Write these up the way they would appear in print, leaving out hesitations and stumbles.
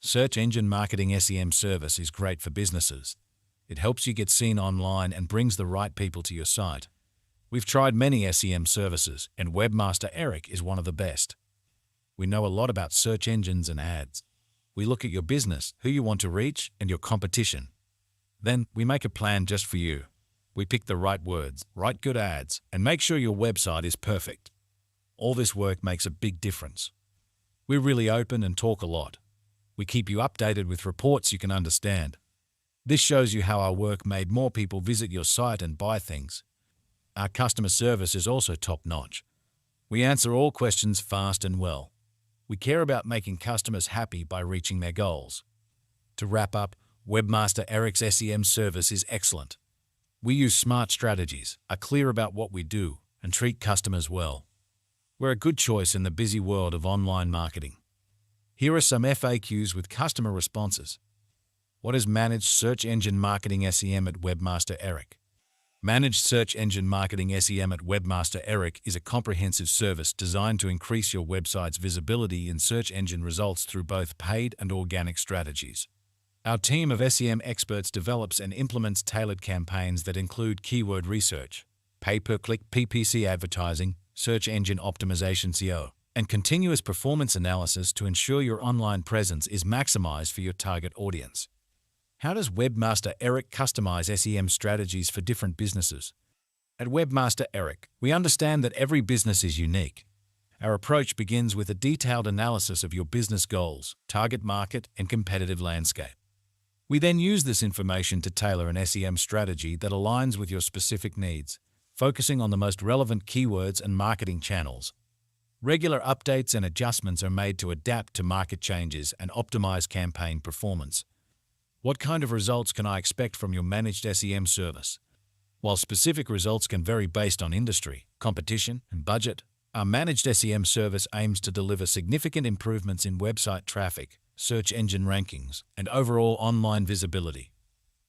Search Engine Marketing SEM service is great for businesses. It helps you get seen online and brings the right people to your site. We've tried many SEM services, and Webmaster Eric is one of the best. We know a lot about search engines and ads. We look at your business, who you want to reach, and your competition. Then we make a plan just for you. We pick the right words, write good ads, and make sure your website is perfect. All this work makes a big difference. We're really open and talk a lot. We keep you updated with reports you can understand. This shows you how our work made more people visit your site and buy things. Our customer service is also top-notch. We answer all questions fast and well. We care about making customers happy by reaching their goals. To wrap up, Webmaster Eric's SEM service is excellent. We use smart strategies, are clear about what we do, and treat customers well. We're a good choice in the busy world of online marketing. Here are some FAQs with customer responses. What is Managed Search Engine Marketing SEM at Webmaster Eric? Managed Search Engine Marketing SEM at Webmaster Eric is a comprehensive service designed to increase your website's visibility in search engine results through both paid and organic strategies. Our team of SEM experts develops and implements tailored campaigns that include keyword research, pay-per-click PPC advertising, search engine optimization SEO, and continuous performance analysis to ensure your online presence is maximized for your target audience. How does Webmaster Eric customize SEM strategies for different businesses? At Webmaster Eric, we understand that every business is unique. Our approach begins with a detailed analysis of your business goals, target market, and competitive landscape. We then use this information to tailor an SEM strategy that aligns with your specific needs, focusing on the most relevant keywords and marketing channels. Regular updates and adjustments are made to adapt to market changes and optimize campaign performance. What kind of results can I expect from your managed SEM service? While specific results can vary based on industry, competition, and budget, our managed SEM service aims to deliver significant improvements in website traffic, search engine rankings, and overall online visibility.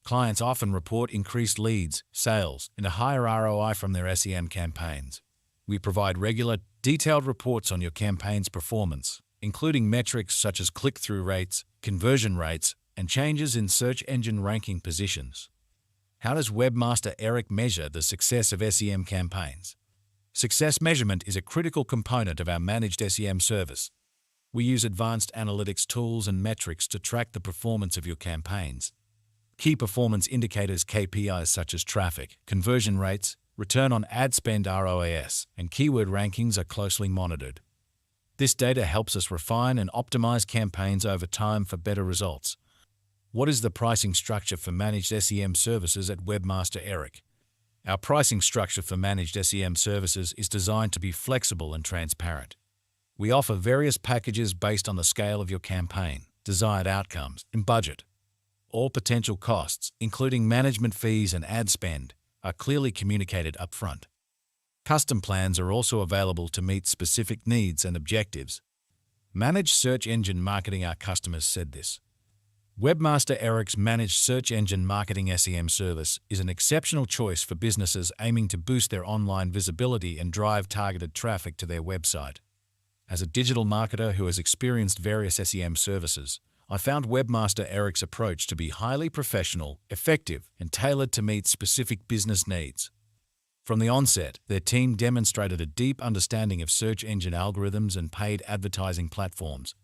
Clients often report increased leads, sales, and a higher ROI from their SEM campaigns. We provide regular, detailed reports on your campaign's performance, including metrics such as click-through rates, conversion rates, and changes in search engine ranking positions. How does Webmaster Eric measure the success of SEM campaigns? Success measurement is a critical component of our managed SEM service. We use advanced analytics tools and metrics to track the performance of your campaigns. Key performance indicators KPIs such as traffic, conversion rates, return on ad spend ROAS, and keyword rankings are closely monitored. This data helps us refine and optimize campaigns over time for better results. What is the pricing structure for managed SEM services at Webmaster Eric? Our pricing structure for managed SEM services is designed to be flexible and transparent. We offer various packages based on the scale of your campaign, desired outcomes, and budget. All potential costs, including management fees and ad spend, are clearly communicated upfront. Custom plans are also available to meet specific needs and objectives. Managed Search Engine Marketing. Our customers said this. Webmaster Eric's Managed Search Engine Marketing SEM service is an exceptional choice for businesses aiming to boost their online visibility and drive targeted traffic to their website. As a digital marketer who has experienced various SEM services, I found Webmaster Eric's approach to be highly professional, effective, and tailored to meet specific business needs. From the onset, their team demonstrated a deep understanding of search engine algorithms and paid advertising platforms.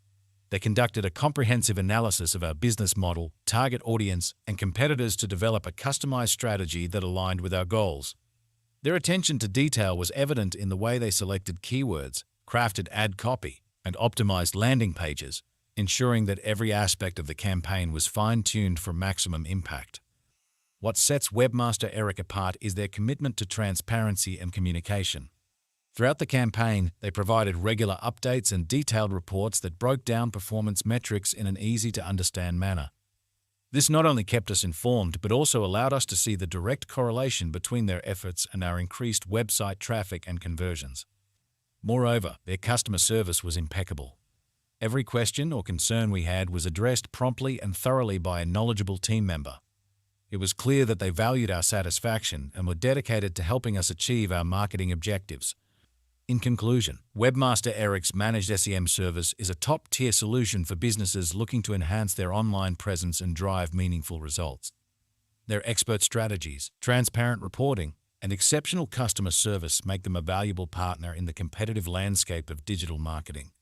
They conducted a comprehensive analysis of our business model, target audience, and competitors to develop a customized strategy that aligned with our goals. Their attention to detail was evident in the way they selected keywords, crafted ad copy, and optimized landing pages, ensuring that every aspect of the campaign was fine-tuned for maximum impact. What sets Webmaster Eric apart is their commitment to transparency and communication. Throughout the campaign, they provided regular updates and detailed reports that broke down performance metrics in an easy-to-understand manner. This not only kept us informed, but also allowed us to see the direct correlation between their efforts and our increased website traffic and conversions. Moreover, their customer service was impeccable. Every question or concern we had was addressed promptly and thoroughly by a knowledgeable team member. It was clear that they valued our satisfaction and were dedicated to helping us achieve our marketing objectives. In conclusion, Webmaster Eric's managed SEM service is a top-tier solution for businesses looking to enhance their online presence and drive meaningful results. Their expert strategies, transparent reporting, and exceptional customer service make them a valuable partner in the competitive landscape of digital marketing.